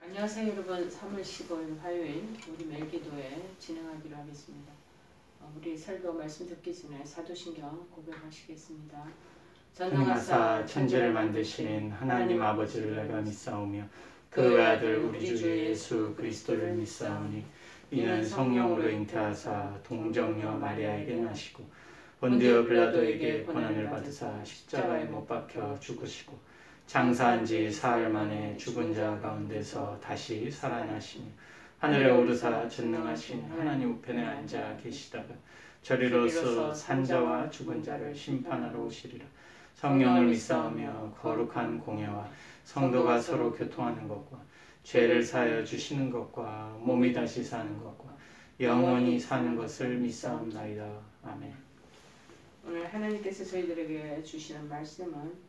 안녕하세요 여러분. 3월 15일 화요일 우리 매일기도회 진행하기로 하겠습니다. 우리 설교 말씀 듣기 전에 사도신경 고백하시겠습니다. 전능하사 천지를 만드신 하나님 아버지를 내가 믿사오며 그 아들 우리 주 예수 그리스도를 믿사오니 이는 성령으로 잉태하사 동정녀 마리아에게 나시고 본디오 빌라도에게 고난을 받으사 십자가에 못 박혀 죽으시고 장사한 지 사흘 만에 죽은 자 가운데서 다시 살아나시며 하늘에 오르사 전능하신 하나님 우편에 앉아 계시다가 저리로서 산자와 죽은 자를 심판하러 오시리라. 성령을 믿사오며 거룩한 공예와 성도가 서로 교통하는 것과 죄를 사하여 주시는 것과 몸이 다시 사는 것과 영원히 사는 것을 믿사옵나이다. 아멘. 오늘 하나님께서 저희들에게 주시는 말씀은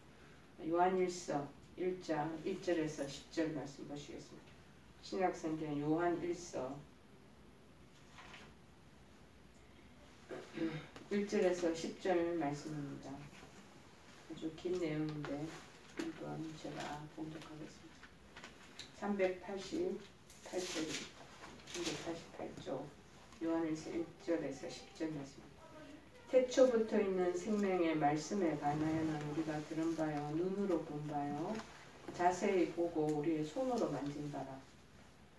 요한일서 1장 1절에서 10절 말씀 보시겠습니다. 신약성경 요한일서 1절에서 10절 말씀입니다. 아주 긴 내용인데 한번 제가 봉독하겠습니다. 388쪽 요한일서 1절에서 10절 말씀. 태초부터 있는 생명의 말씀에 관하여는 우리가 들은 바요 눈으로 본 바요 자세히 보고 우리의 손으로 만진 바라.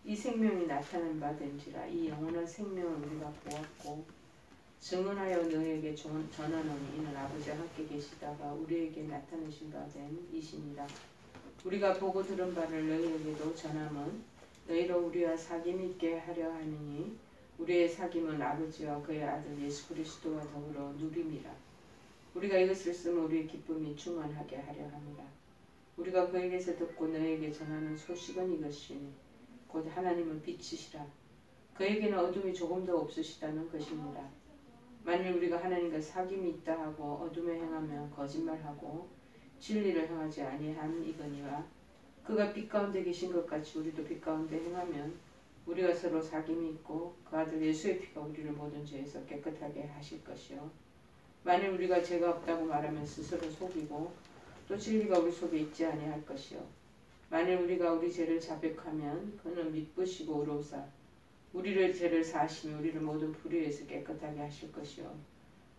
이 생명이 나타낸 바 된지라. 이 영원한 생명을 우리가 보았고 증언하여 너에게 전하노니 이는 아버지와 함께 계시다가 우리에게 나타내신 바 된 이시니라. 우리가 보고 들은 바를 너희에게도 전함은 너희로 우리와 사귐 있게 하려 하느니 우리의 사귐은 아버지와 그의 아들 예수 그리스도와 더불어 누림이라. 우리가 이것을 쓰면 우리의 기쁨이 충만하게 하려 함이라. 우리가 그에게서 듣고 너에게 전하는 소식은 이것이니 곧 하나님은 빛이시라. 그에게는 어둠이 조금도 없으시다는 것입니다. 만일 우리가 하나님과 사귐이 있다 하고 어둠에 행하면 거짓말하고 진리를 행하지 아니함 이거니와 그가 빛 가운데 계신 것 같이 우리도 빛 가운데 행하면 우리가 서로 사귐이 있고 그 아들 예수의 피가 우리를 모든 죄에서 깨끗하게 하실 것이요. 만일 우리가 죄가 없다고 말하면 스스로 속이고 또 진리가 우리 속에 있지 아니할 것이요. 만일 우리가 우리 죄를 자백하면 그는 미쁘시고 의로우사 우리를 죄를 사하시며 우리를 모든 불의에서 깨끗하게 하실 것이요.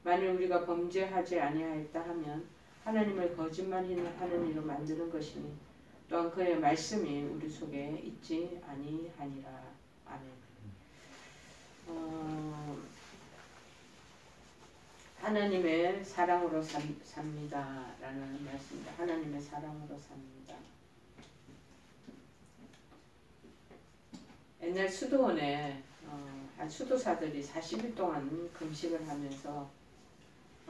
만일 우리가 범죄하지 아니하였다 하면 하나님을 거짓말하는 이로 만드는 것이니 또한 그의 말씀이 우리 속에 있지 아니하니라. 아멘. 하나님의 사랑으로 삽니다 라는 말씀입니다. 하나님의 사랑으로 삽니다. 옛날 수도원에 수도사들이 40일 동안 금식을 하면서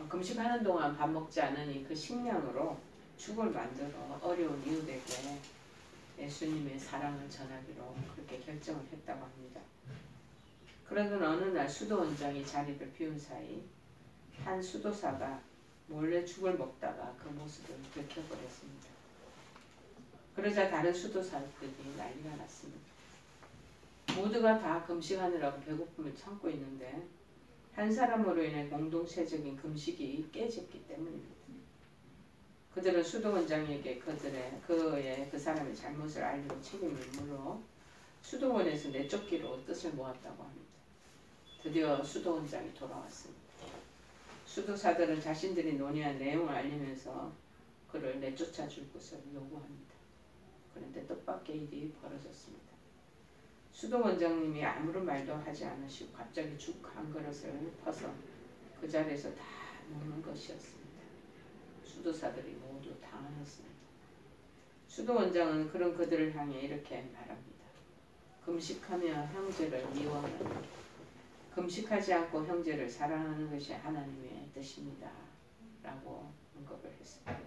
금식하는 동안 밥 먹지 않으니 그 식량으로 죽을 만들어 어려운 이웃에게 예수님의 사랑을 전하기로 그렇게 결정을 했다고 합니다. 그러던 어느 날 수도원장이 자리를 비운 사이 한 수도사가 몰래 죽을 먹다가 그 모습을 들켜버렸습니다. 그러자 다른 수도사들이 난리가 났습니다. 모두가 다 금식하느라고 배고픔을 참고 있는데 한 사람으로 인해 공동체적인 금식이 깨졌기 때문입니다. 그들은 수도원장에게 그의 그 사람의 잘못을 알리고 책임을 물어 수도원에서 내쫓기로 뜻을 모았다고 합니다. 드디어 수도원장이 돌아왔습니다. 수도사들은 자신들이 논의한 내용을 알리면서 그를 내쫓아 줄 것을 요구합니다. 그런데 뜻밖의 일이 벌어졌습니다. 수도원장님이 아무런 말도 하지 않으시고 갑자기 죽 한 그릇을 퍼서 그 자리에서 다 먹는 것이었습니다. 수도사들이 모두 당황했습니다. 수도원장은 그런 그들을 향해 이렇게 말합니다. 금식하며 형제를 미워하는 금식하지 않고 형제를 사랑하는 것이 하나님의 뜻입니다. 라고 언급을 했습니다.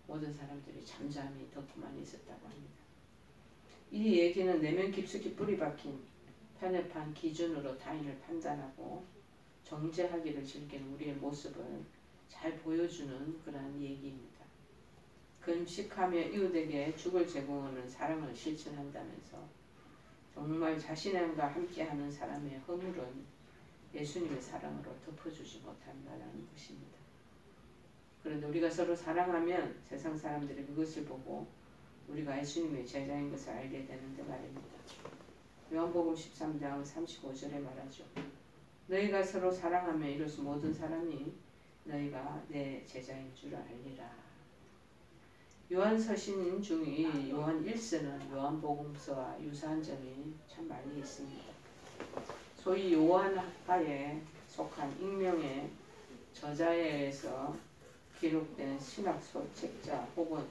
모든 사람들이 잠잠히 듣고만 있었다고 합니다. 이 얘기는 내면 깊숙이 뿌리 박힌 편협한 기준으로 타인을 판단하고 정죄하기를 즐기는 우리의 모습을 잘 보여주는 그러한 얘기입니다. 금식하며 이웃에게 죽을 제공하는 사랑을 실천한다면서 정말 자신과 함께하는 사람의 허물은 예수님의 사랑으로 덮어주지 못한다는 것입니다. 그런데 우리가 서로 사랑하면 세상 사람들이 그것을 보고 우리가 예수님의 제자인 것을 알게 되는데 말입니다. 요한복음 13장 35절에 말하죠. 너희가 서로 사랑하며 이로써 모든 사람이 너희가 내 제자인 줄 알리라. 요한서신 중에 요한 1서는 요한복음서와 유사한 점이 참 많이 있습니다. 소위 요한학파에 속한 익명의 저자에 의해서 기록된 신학서 책자 혹은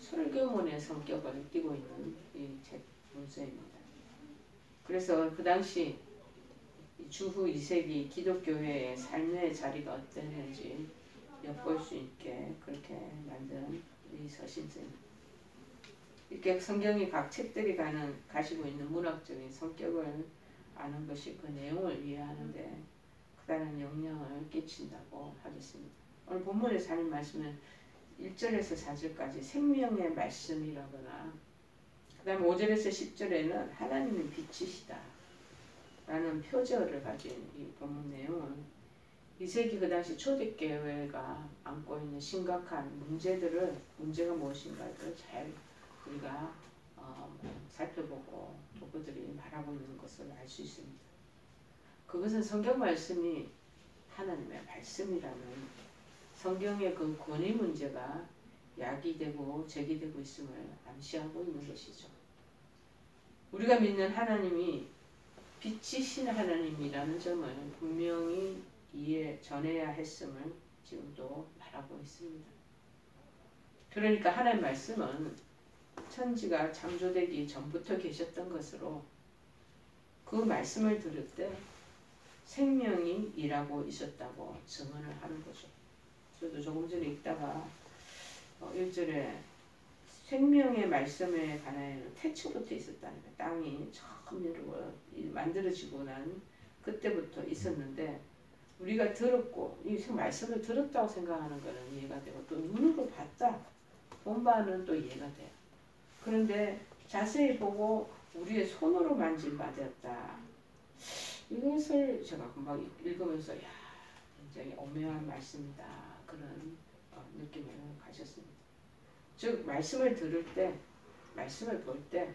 설교문의 성격을 띠고 있는 이 책 문서입니다. 그래서 그 당시 주후 2세기 기독교회의 삶의 자리가 어땠는지 엿볼 수 있게 그렇게 만든 이 서신서입니다. 이렇게 성경이 각 책들이 가지고 있는 문학적인 성격을 아는 것이 그 내용을 이해하는데 크다란 영향을 끼친다고 하겠습니다. 오늘 본문에서 하는 말씀은 1절에서 4절까지 생명의 말씀이라거나 그 다음 5절에서 10절에는 하나님의 빛이시다 라는 표절을 가진 이 본문 내용은 2세기 그 당시 초대교회가 안고 있는 심각한 문제가 무엇인가를 잘 우리가 살펴보고 또 그들이 말하고 있는 것을 알 수 있습니다. 그것은 성경 말씀이 하나님의 말씀이라는 성경의 그 권위 문제가 야기되고 제기되고 있음을 암시하고 있는 것이죠. 우리가 믿는 하나님이 빛이신 하나님이라는 점을 분명히 전해야 했음을 지금도 말하고 있습니다. 그러니까 하나님 말씀은 천지가 창조되기 전부터 계셨던 것으로 그 말씀을 들을 때 생명이 일하고 있었다고 증언을 하는 거죠. 저도 조금 전에 읽다가 1절에 생명의 말씀에 관하여는 태초부터 있었다는 거예요. 땅이 처음 만들어지고 난 그때부터 있었는데 우리가 들었고 이 말씀을 들었다고 생각하는 것은 이해가 되고 또 눈으로 봤다 본 바는 또 이해가 돼요. 그런데 자세히 보고 우리의 손으로 만질 바되었다. 이것을 제가 금방 읽으면서 야 굉장히 오묘한 말씀이다 그런 느낌을 가졌습니다. 즉 말씀을 들을 때 말씀을 볼 때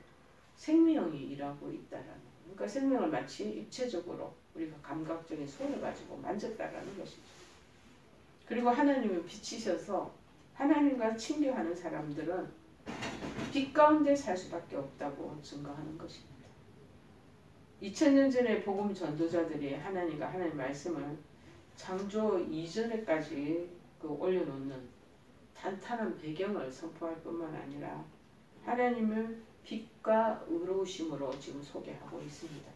생명이 일하고 있다라는 그러니까 생명을 마치 입체적으로 우리가 감각적인 손을 가지고 만졌다라는 것이죠. 그리고 하나님은 빛이셔서 하나님과 친교하는 사람들은 빛 가운데 살 수밖에 없다고 증거하는 것입니다. 2000년 전에 복음 전도자들이 하나님과 하나님의 말씀을 창조 이전에까지 올려놓는 탄탄한 배경을 선포할 뿐만 아니라 하나님을 빛과 의로우심으로 지금 소개하고 있습니다.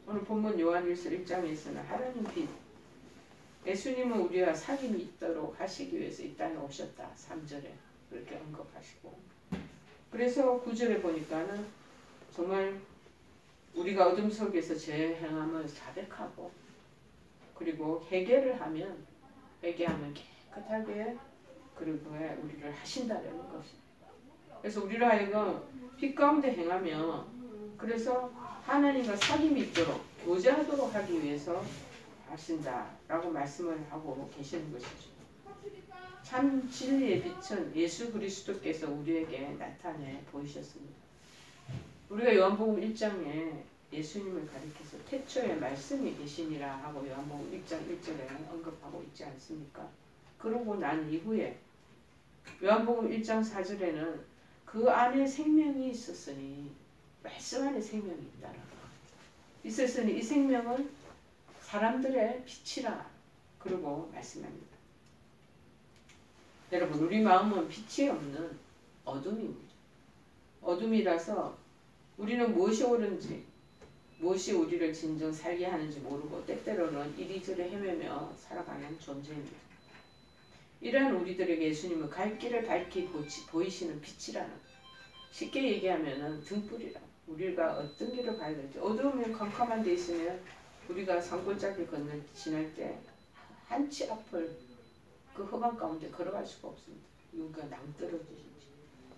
오늘 본문 요한일서 1장에서는 하나님 빛, 예수님은 우리와 사귐이 있도록 하시기 위해서 이 땅에 오셨다. 3절에 그렇게 언급하시고 그래서 9절에 보니까는 정말 우리가 어둠 속에서 죄 행함을 자백하고 그리고 회개하면 깨끗하게 그리고 우리를 하신다는 것입니다. 그래서 우리로 하여금 빛 가운데 행하며 그래서 하나님과 사귐이 있도록 교제하도록 하기 위해서 하신다라고 말씀을 하고 계시는 것이죠. 참 진리의 빛은 예수 그리스도께서 우리에게 나타내 보이셨습니다. 우리가 요한복음 1장에 예수님을 가리켜서 태초에 말씀이 계시니라 하고 요한복음 1장 1절에 언급하고 있지 않습니까? 그러고 난 이후에 요한복음 1장 4절에는 그 안에 생명이 있었으니 말씀 안에 생명이 있다라 있었으니 이 생명은 사람들의 빛이라 그러고 말씀합니다. 여러분 우리 마음은 빛이 없는 어둠입니다. 어둠이라서 우리는 무엇이 옳은지 무엇이 우리를 진정 살게 하는지 모르고 때때로는 이리저리 헤매며 살아가는 존재입니다. 이러한 우리들에게 예수님은 갈 길을 밝히 보이시는 빛이라는 쉽게 얘기하면 등불이라 우리가 어떤 길을 가야 될지 어두우면 컴컴한 데 있으면 우리가 산골짜기 지날 때 한 치 앞을 그 흑암 가운데 걸어갈 수가 없습니다. 이유가 낭떠러지든지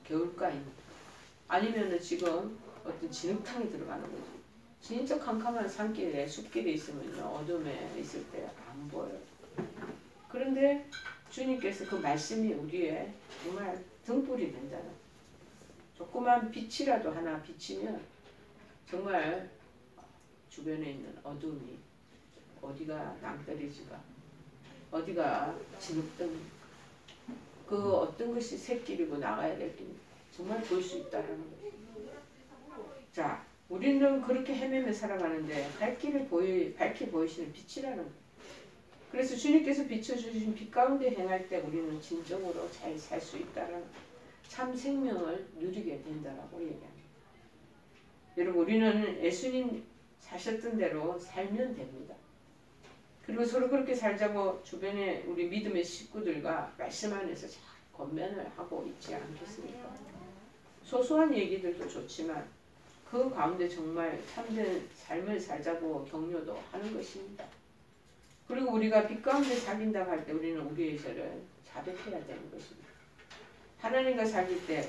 겨울가입니다. 아니면은 지금 어떤 진흙탕이 들어가는 거지. 진짜 캄캄한 산길에 숲길에 있으면요 어둠에 있을 때 안 보여요. 그런데 주님께서 그 말씀이 우리의 정말 등불이 된다는 조그만 빛이라도 하나 비치면 정말 주변에 있는 어둠이 어디가 낭떠러지가 어디가 진흙덩이 그 어떤 것이 새끼리고 나가야 될 게 정말 볼 수 있다는 거예요. 자, 우리는 그렇게 헤매며 살아가는데 갈 길을 밝게 보이시는 빛이라는 거예요. 그래서 주님께서 비춰주신 빛 가운데 행할 때 우리는 진정으로 잘 살 수 있다는 참 생명을 누리게 된다라고 얘기합니다. 여러분 우리는 예수님 사셨던 대로 살면 됩니다. 그리고 서로 그렇게 살자고 주변에 우리 믿음의 식구들과 말씀 안에서 잘 권면을 하고 있지 않겠습니까? 소소한 얘기들도 좋지만 그 가운데 정말 참된 삶을 살자고 격려도 하는 것입니다. 그리고 우리가 빛 가운데 사귄다고 할 때 우리는 우리의 죄를 자백해야 되는 것입니다. 하나님과 사귈 때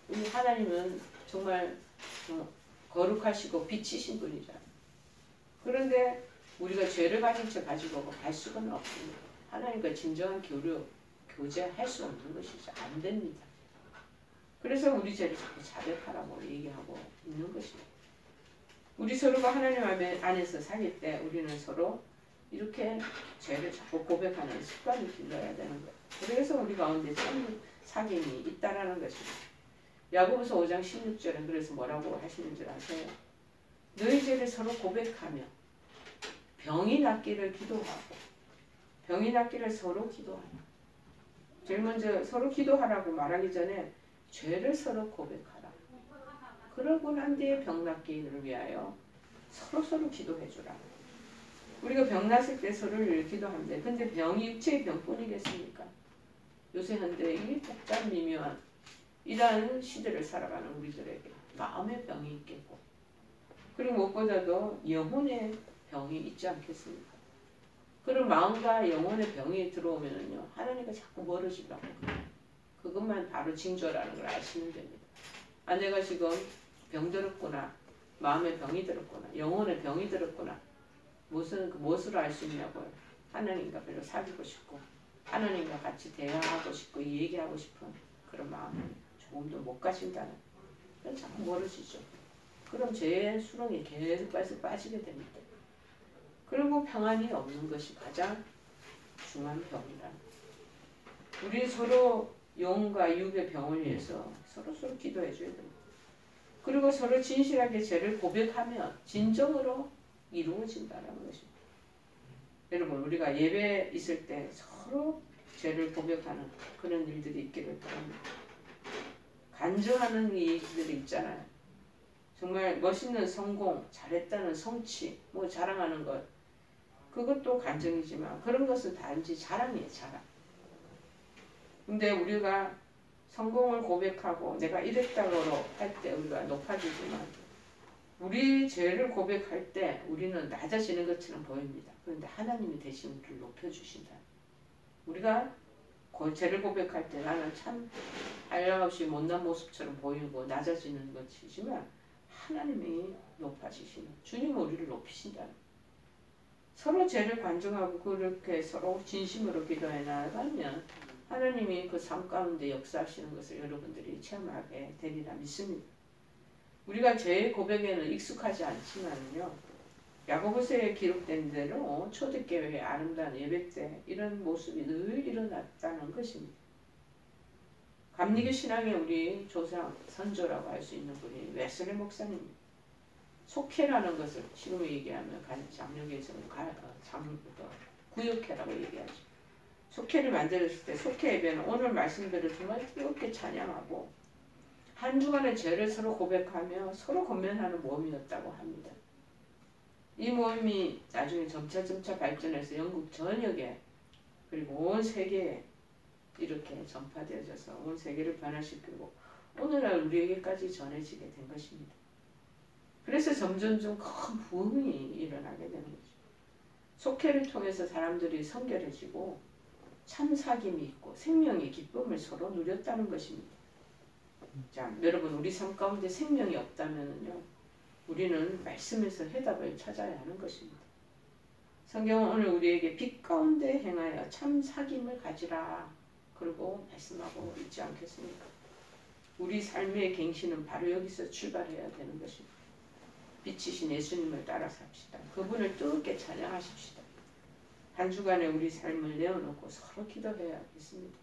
우리 하나님은 정말 거룩하시고 빛이신 분이잖아요. 그런데 우리가 죄를 가진 채 가지고 갈 수는 없습니다. 하나님과 진정한 교제할 수 없는 것이죠. 안 됩니다. 그래서 우리 죄를 자꾸 자백하라고 얘기하고 있는 것입니다. 우리 서로가 하나님 안에서 사귈 때 우리는 서로 이렇게 죄를 자꾸 고백하는 습관을 길러야 되는 거예요. 그래서 우리 가운데 참 사귐이 있다라는 것입니다. 야고보서 5장 16절은 그래서 뭐라고 하시는 줄 아세요? 너희 죄를 서로 고백하며 병이 낫기를 기도하고 병이 낫기를 서로 기도하며 제일 먼저 서로 기도하라고 말하기 전에 죄를 서로 고백하라. 그러고 난 뒤에 병 낫기를 위하여 서로 기도해 주라. 우리가 병 났을 때 서로를 기도하는데 근데 병이 육체의 병뿐이겠습니까? 요새 현대 이 복잡 미묘한 이러한 시대를 살아가는 우리들에게 마음의 병이 있겠고 그리고 무엇보다도 영혼의 병이 있지 않겠습니까? 그런 마음과 영혼의 병이 들어오면은요 하나님과 자꾸 멀어지려고 그것만 바로 징조라는 걸 아시면 됩니다. 아 내가 지금 병들었구나 마음의 병이 들었구나 영혼의 병이 들었구나 무엇으로 알 수 있냐고요. 하나님과 별로 사귀고 싶고 하나님과 같이 대화하고 싶고 얘기하고 싶은 그런 마음을 조금도 못 가진다는 그래서 자꾸 멀어지죠. 그럼 죄의 수렁에 계속 빠지게 됩니다. 그리고 평안이 없는 것이 가장 중요한 병이다. 우리 서로 영과 육의 병을 위해서 서로 기도해 줘야 됩니다. 그리고 서로 진실하게 죄를 고백하면 진정으로 이루어진다는 것입니다. 여러분 우리가 예배 있을 때 서로 죄를 고백하는 그런 일들이 있기를 바랍니다. 간증하는 일들이 있잖아요. 정말 멋있는 성공, 잘했다는 성취, 뭐 자랑하는 것 그것도 간증이지만 그런 것은 단지 자랑이에요. 자랑. 근데 우리가 성공을 고백하고 내가 이랬다고 할 때 우리가 높아지지만 우리 죄를 고백할 때 우리는 낮아지는 것처럼 보입니다. 그런데 하나님이 대신 우리를 높여주신다. 우리가 죄를 고백할 때 나는 참 한량없이 못난 모습처럼 보이고 낮아지는 것이지만 하나님이 높아지시는 주님은 우리를 높이신다. 서로 죄를 관증하고 그렇게 서로 진심으로 기도해 나가면 하나님이 그 삶 가운데 역사하시는 것을 여러분들이 체험하게 되리라 믿습니다. 우리가 죄의 고백에는 익숙하지 않지만요. 야고보서에 기록된 대로 초대교회의 아름다운 예배 때 이런 모습이 늘 일어났다는 것입니다. 감리교 신앙의 우리 조상 선조라고 할 수 있는 분이 웨슬리 목사님입니다. 속회라는 것을 지금 얘기하면 장로교에서는 구역회라고 얘기하죠. 속회를 만들었을 때 속회 예배는 오늘 말씀대로 정말 뜨겁게 찬양하고 한 주간의 죄를 서로 고백하며 서로 권면하는 모임이었다고 합니다. 이 모임이 나중에 점차 발전해서 영국 전역에 그리고 온 세계에 이렇게 전파되어져서 온 세계를 변화시키고 오늘날 우리에게까지 전해지게 된 것입니다. 그래서 점점 큰 부흥이 일어나게 되는 거죠. 속회를 통해서 사람들이 성결해지고 참 사귐이 있고 생명의 기쁨을 서로 누렸다는 것입니다. 자, 여러분 우리 삶 가운데 생명이 없다면요, 우리는 말씀에서 해답을 찾아야 하는 것입니다. 성경은 오늘 우리에게 빛 가운데 행하여 참 사귐을 가지라 그러고 말씀하고 있지 않겠습니까? 우리 삶의 갱신은 바로 여기서 출발해야 되는 것입니다. 빛이신 예수님을 따라 삽시다. 그분을 뜨겁게 찬양하십시다. 한 주간에 우리 삶을 내어놓고 서로 기도해야겠습니다.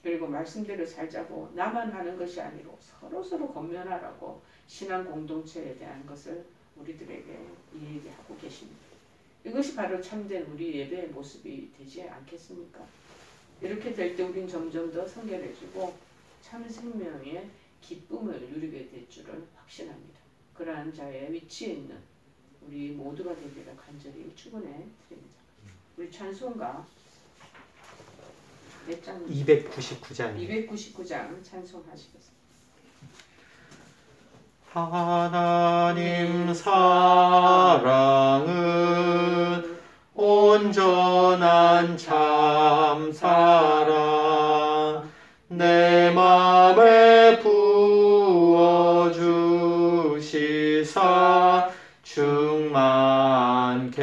그리고 말씀대로 살자고 나만 하는 것이 아니고 서로 권면하라고 신앙 공동체에 대한 것을 우리들에게 얘기하고 계십니다. 이것이 바로 참된 우리 예배의 모습이 되지 않겠습니까? 이렇게 될 때 우린 점점 더 성결해지고 참 생명의 기쁨을 누리게 될 줄을 확신합니다. 그러한 자의 위치에 있는 우리 모두가 되기를 간절히 축원해 드립니다. 우리 찬송가 몇 장? 299장. 299장 찬송하시겠습니다. 하나님 사랑은 온전한 참 사랑 내 맘에 부어주시사 충만케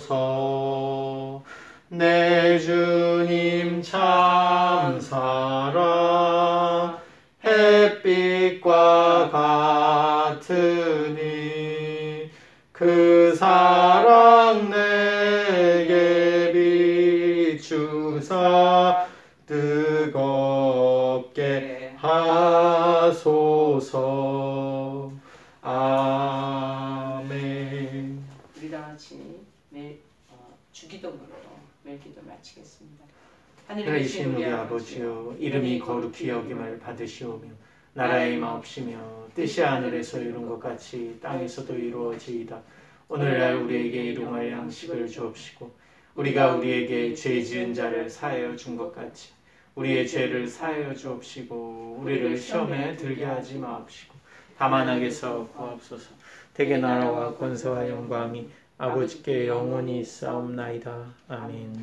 하소서. 내 주님 참 사랑 햇빛과 같으니 그 사랑 내게 비추사 뜨겁게 하소서. 아멘. 우리 다 같이 주기도문으로 매일 기도 마치겠습니다. 하늘이신 우리 아버지여, 이름이 거룩히 여김을 받으시오며 나라의 마옵시며 뜻이 하늘에서 이룬 것 같이 땅에서도 이루어지이다. 오늘날 우리에게 일용할 양식을 주옵시고 우리가 우리에게 죄 지은 자를 사하여 준 것 같이 우리의 죄를 사하여 주옵시고 우리를 시험에 들게 하지 마옵시고 다만 악에서 구하옵소서. 대개 나라와 권세와 영광이 아버지께 영원히 있사옵나이다. 아멘.